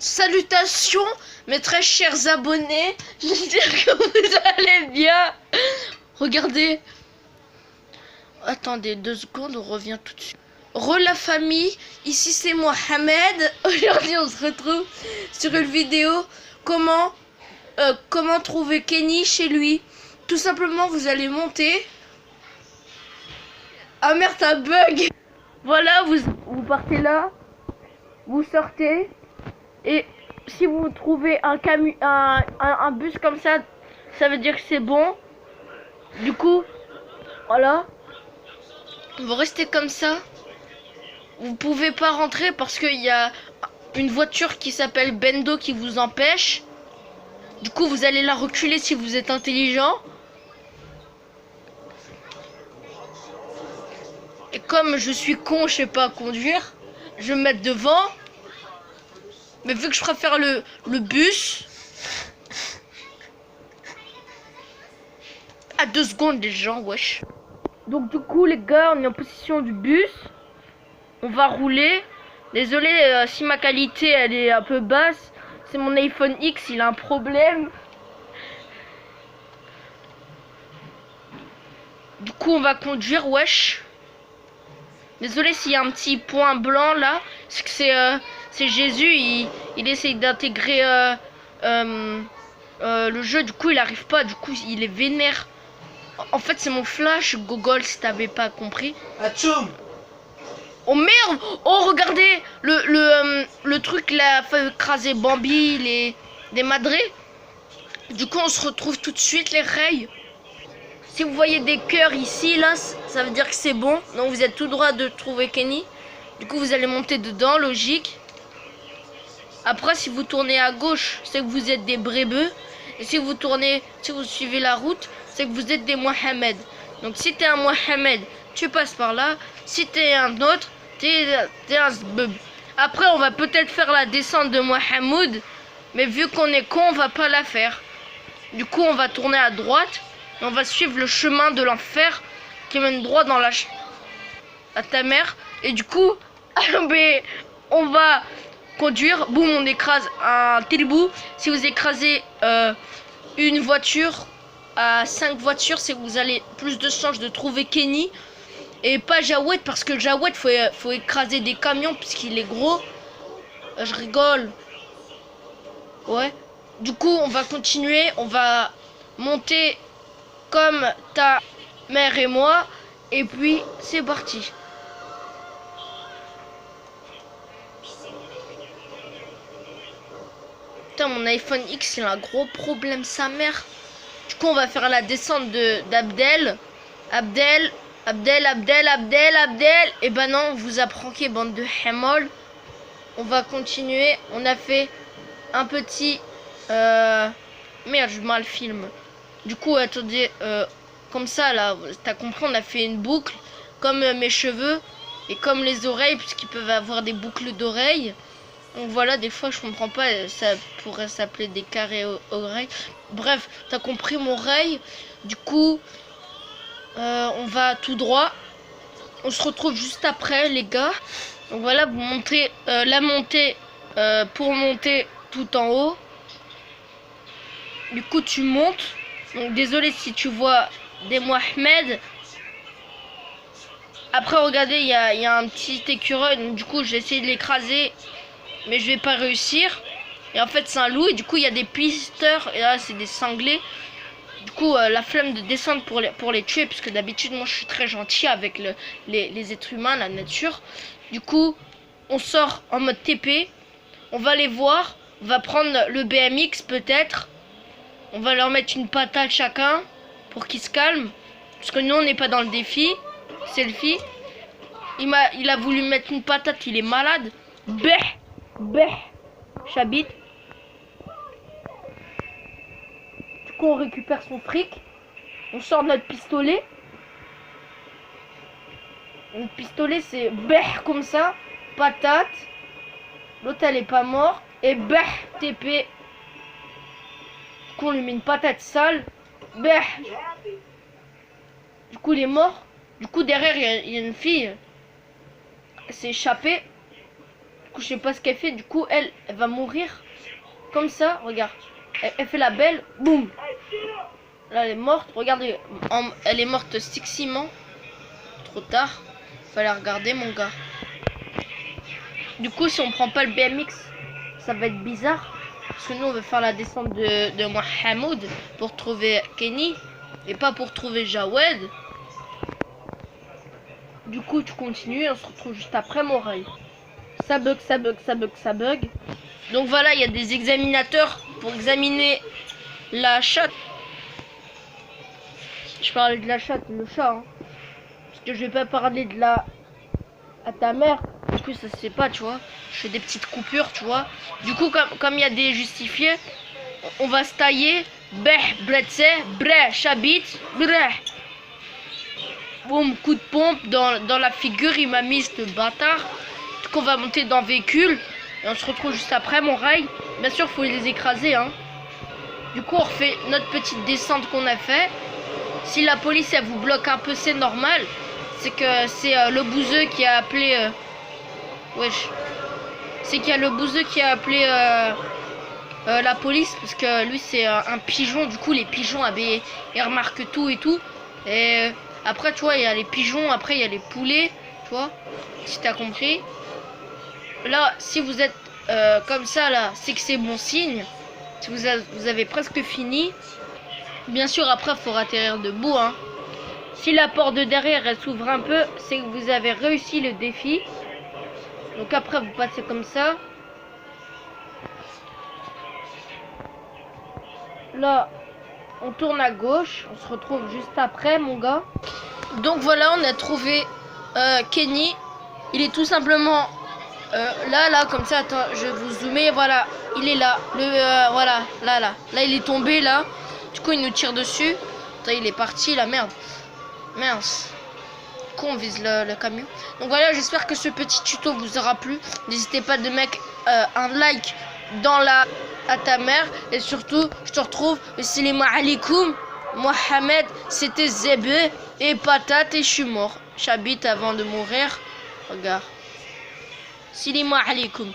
Salutations mes très chers abonnés, j'espère que vous allez bien. Regardez. Attendez 2 secondes, on revient tout de suite. La famille, ici c'est Mohamed. Aujourd'hui on se retrouve sur une vidéo comment trouver Kenny chez lui. Tout simplement vous allez monter. Ah merde, ça bug. Voilà, vous partez là, vous sortez. Et si vous trouvez un bus comme ça, ça veut dire que c'est bon. Du coup, voilà. Vous restez comme ça. Vous pouvez pas rentrer parce qu'il y a une voiture qui s'appelle Bendo qui vous empêche. Du coup, vous allez la reculer si vous êtes intelligent. Et comme je suis con, je sais pas conduire, je vais me mettre devant. Mais vu que je préfère le bus. À 2 secondes les gens, wesh. Donc du coup les gars, on est en position du bus. On va rouler. Désolé si ma qualité elle est un peu basse. C'est mon iPhone X, il a un problème. Du coup on va conduire, wesh. Désolé s'il y a un petit point blanc là. C'est que c'est Jésus, il essaye d'intégrer le jeu. Du coup il arrive pas, du coup il est vénère. En fait c'est mon flash Gogol si t'avais pas compris. Atchoum. Oh merde. Oh regardez le truc là fait écraser Bambi, des madrés. Du coup on se retrouve tout de suite les rails. Si vous voyez des cœurs ici là, ça veut dire que c'est bon. Donc vous êtes tout droit de trouver Kenny. Du coup vous allez monter dedans, logique. Après si vous tournez à gauche, c'est que vous êtes des brébeux. Et si vous suivez la route, c'est que vous êtes des Mohamed. Donc si t'es un Mohamed, tu passes par là. Si t'es un autre, t'es un zbub. Après on va peut-être faire la descente de Mohamed. Mais vu qu'on est con, on va pas la faire. Du coup on va tourner à droite. Et on va suivre le chemin de l'enfer qui mène droit dans à ta mère. Et du coup, on va conduire. Boum, on écrase un tilbou. Si vous écrasez une voiture à 5 voitures, c'est que vous avez plus de chances de trouver Kenny. Et pas Jawed, parce que Jawed, faut écraser des camions puisqu'il est gros. Je rigole. Ouais. Du coup, on va continuer. On va monter comme ta mère et moi. Et puis, c'est parti. Putain, mon iPhone X, il a un gros problème, sa mère. Du coup, on va faire la descente d'Abdel. Abdel. Et ben non, on vous a pranké, bande de hémol. On va continuer. On a fait un petit... Merde, je mal filme. Du coup, attendez, comme ça, là, t'as compris, on a fait une boucle, comme mes cheveux, et comme les oreilles, puisqu'ils peuvent avoir des boucles d'oreilles. Donc voilà, des fois, je comprends pas, ça pourrait s'appeler des carrés oreilles. Bref, t'as compris mon oreille. Du coup, on va tout droit. On se retrouve juste après, les gars. Donc voilà, vous montrez la montée pour monter tout en haut. Du coup, tu montes. Donc désolé si tu vois des Mohamed. Après regardez, il y a un petit écureuil. Donc du coup j'ai essayé de l'écraser, mais je vais pas réussir. Et en fait c'est un loup. Et du coup il y a des pisteurs. Et là c'est des sanglés. Du coup la flemme de descendre pour les tuer. Puisque d'habitude moi je suis très gentil avec les êtres humains, la nature. Du coup on sort en mode TP. On va les voir. On va prendre le BMX peut-être. On va leur mettre une patate chacun pour qu'ils se calment. Parce que nous, on n'est pas dans le défi. Selfie. Il a voulu mettre une patate, il est malade. Beh. Chabit. Du coup, on récupère son fric. On sort notre pistolet. Notre pistolet, c'est comme ça. Patate. L'autre, elle est pas morte. Et TP. On lui met une patate sale. Du coup il est mort. Du coup derrière il y a une fille. Elle s'est échappée. Du coup, je sais pas ce qu'elle fait. Du coup, elle va mourir. Comme ça, regarde. Elle fait la belle. Boum. Là, elle est morte. Regardez. Elle est morte seximent. Trop tard. Fallait regarder, mon gars. Du coup, si on prend pas le BMX, ça va être bizarre. Parce que nous, on veut faire la descente de Mohamed pour trouver Kenny. Et pas pour trouver Jawed. Du coup, tu continues. On se retrouve juste après, mon rêve. Ça bug, ça bug, ça bug, ça bug. Donc voilà, il y a des examinateurs pour examiner la chatte. Je parlais de la chatte, le chat. Hein. Parce que je vais pas parler de la... à ta mère. Du coup, ça se fait pas, tu vois. Je fais des petites coupures, tu vois. Du coup, comme il y a des justifiés, on va se tailler. Beh, bletse, bre, chabit, bre. Boum, coup de pompe dans la figure. Il m'a mis ce bâtard. Du coup, on va monter dans le véhicule. Et on se retrouve juste après, mon rail. Bien sûr, faut les écraser, hein. Du coup, on refait notre petite descente qu'on a fait. Si la police, elle vous bloque un peu, c'est normal. C'est que c'est le bouseux qui a appelé... Wesh. C'est qu'il y a le bouseux qui a appelé la police. Parce que lui, c'est un pigeon. Du coup, les pigeons, ils remarquent tout et tout. Et après, tu vois, il y a les pigeons. Après, il y a les poulets. Tu vois, si t'as compris. Là, si vous êtes comme ça, là, c'est que c'est bon signe. Si vous avez presque fini. Bien sûr, après, il faut atterrir debout. Hein. Si la porte de derrière, elle s'ouvre un peu, c'est que vous avez réussi le défi. Donc après, vous passez comme ça. Là, on tourne à gauche. On se retrouve juste après, mon gars. Donc voilà, on a trouvé Kenny. Il est tout simplement... là, comme ça, attends, je vais vous zoomer, voilà, il est là, voilà, là, il est tombé, là, du coup, il nous tire dessus, attends, il est parti, là, merde, mince, du coup, on vise le camion, donc voilà, j'espère que ce petit tuto vous aura plu, n'hésitez pas de mettre un like dans à ta mère, et surtout, je te retrouve, salam alaikum, Mohamed, c'était Zébé, et patate, et je suis mort, j'habite avant de mourir, regarde. Salam alaikum.